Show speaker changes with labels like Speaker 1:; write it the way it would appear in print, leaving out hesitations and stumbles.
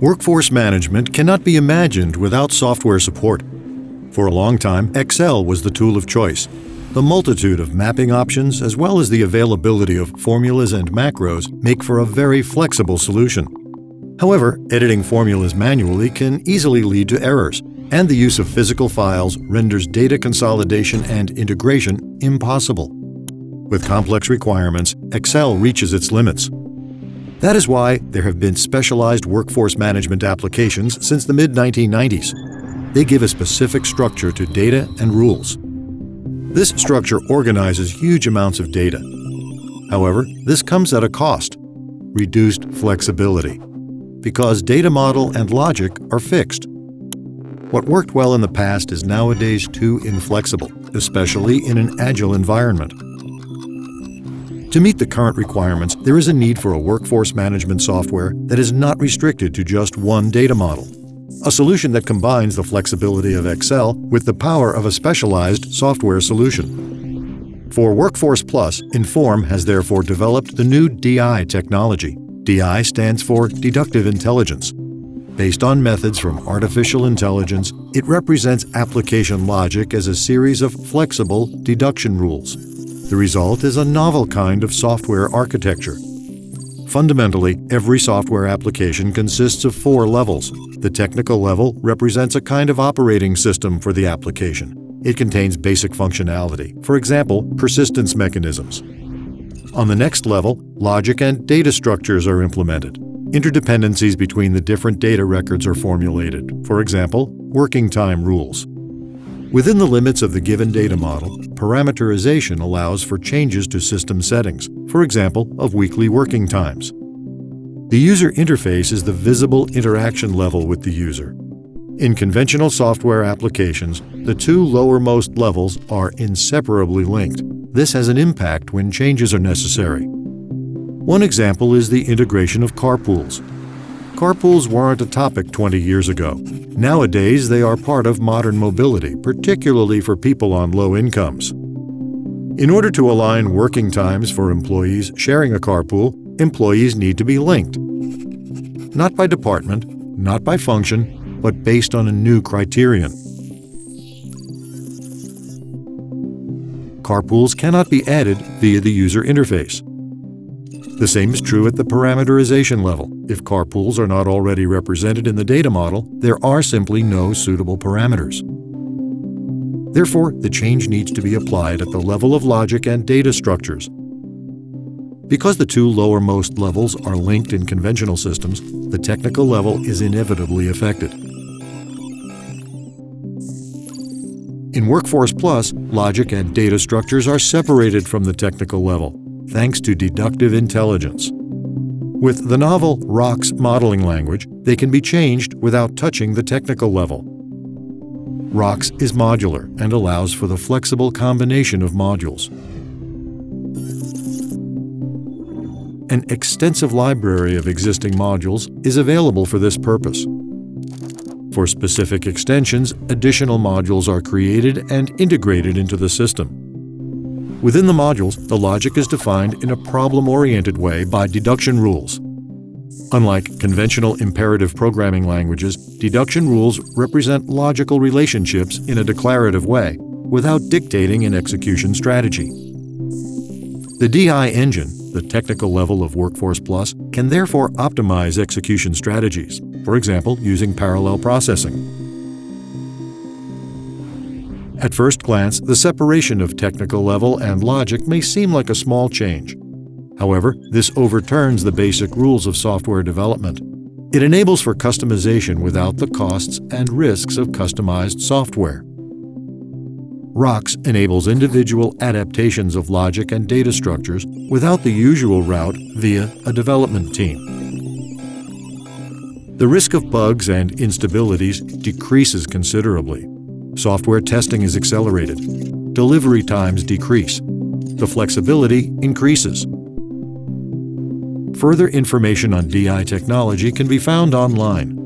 Speaker 1: Workforce management cannot be imagined without software support. For a long time, Excel was the tool of choice. The multitude of mapping options, as well as the availability of formulas and macros, make for a very flexible solution. However, editing formulas manually can easily lead to errors, and the use of physical files renders data consolidation and integration impossible. With complex requirements, Excel reaches its limits. That is why there have been specialized workforce management applications since the mid-1990s. They give a specific structure to data and rules. This structure organizes huge amounts of data. However, this comes at a cost: reduced flexibility, because data model and logic are fixed. What worked well in the past is nowadays too inflexible, especially in an agile environment. To meet the current requirements, there is a need for a workforce management software that is not restricted to just one data model. A solution that combines the flexibility of Excel with the power of a specialized software solution. For Workforce Plus, Inform has therefore developed the new DI technology. DI stands for Deductive Intelligence. Based on methods from artificial intelligence, it represents application logic as a series of flexible deduction rules. The result is a novel kind of software architecture. Fundamentally, every software application consists of 4 levels. The technical level represents a kind of operating system for the application. It contains basic functionality, for example, persistence mechanisms. On the next level, logic and data structures are implemented. Interdependencies between the different data records are formulated, for example, working time rules. Within the limits of the given data model, parameterization allows for changes to system settings, for example, of weekly working times. The user interface is the visible interaction level with the user. In conventional software applications, the 2 lowermost levels are inseparably linked. This has an impact when changes are necessary. One example is the integration of carpools. Carpools weren't a topic 20 years ago. Nowadays, they are part of modern mobility, particularly for people on low incomes. In order to align working times for employees sharing a carpool, employees need to be linked. Not by department, not by function, but based on a new criterion. Carpools cannot be added via the user interface. The same is true at the parameterization level. If carpools are not already represented in the data model, there are simply no suitable parameters. Therefore, the change needs to be applied at the level of logic and data structures. Because the 2 lowermost levels are linked in conventional systems, the technical level is inevitably affected. In Workforce Plus, logic and data structures are separated from the technical level, thanks to deductive intelligence. With the novel ROCS modeling language, they can be changed without touching the technical level. ROCS is modular and allows for the flexible combination of modules. An extensive library of existing modules is available for this purpose. For specific extensions, additional modules are created and integrated into the system. Within the modules, the logic is defined in a problem-oriented way by deduction rules. Unlike conventional imperative programming languages, deduction rules represent logical relationships in a declarative way, without dictating an execution strategy. The DI engine, the technical level of Workforce Plus, can therefore optimize execution strategies, for example, using parallel processing. At first glance, the separation of technical level and logic may seem like a small change. However, this overturns the basic rules of software development. It enables for customization without the costs and risks of customized software. ROCS enables individual adaptations of logic and data structures without the usual route via a development team. The risk of bugs and instabilities decreases considerably. Software testing is accelerated. Delivery times decrease. The flexibility increases. Further information on DI technology can be found online.